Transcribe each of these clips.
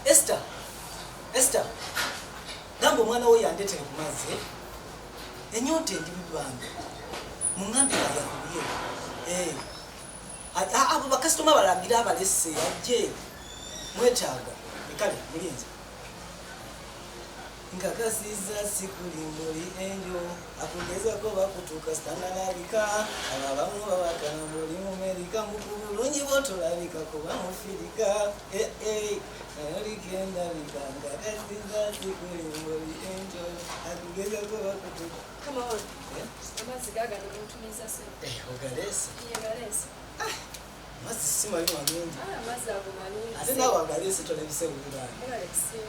Esther nambo mwana we yandetere ku mazzi enyote ndi bibanga mungambi yakuye abo bakasitoma balambira abalese ajje mwetaaga ekale mulinzi ngakasiza sikulimboli enjo akugeza ko bakutuka stanalabika ababamu babakana muri mu Amerika mukubulungi botolabika ko bamufirika alikenda likanga ngakasiza sikulimboli enjo akugeza ko bakutuka. Come on. Amazi gaga n'omutumiza se. Ogalese. Yegalese. Mazi sima yo malungi. Amazi ago malungi. Ate nawe agalese tolebise bulungi. Yegalese.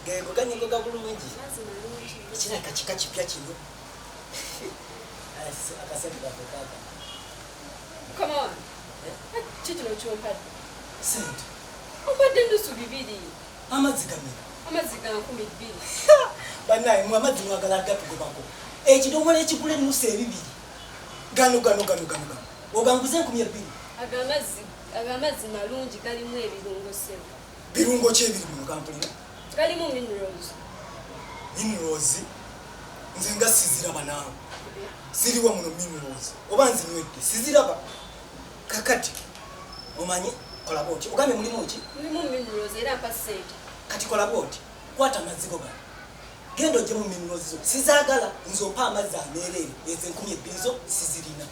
Gego kanyingo gabulungi. Amazi malungi. Kina kachika kipya kino. Akasente kakokaka. Come on. Chitino chompadde. Sente. Ompadde ndusu bibiri. Amazi gamera. Amazi ga 12. Banaye mu amazi mwagala gatugobako. Ekidomola ekigule nusu ebibiri. Gano. Oganguze 12. Agamazi malungi galimu ebirungo sebo. Birungo ki ebiri mu kampulira? Galimu minerals. Minerals. Nze nga siziraba naawe. Siriwa muno minerals. Oba nzinwedde siziraba. Kakati omanyi kola boti. Ogambe mulimu ki? Mulimu minerals era mpa sente. Kati kola boti. Kwata amazigo gano. Gendo gye mu minerals zo. Sizagala nzompa amazzi ameerere. Ezo 12 zo sizirina.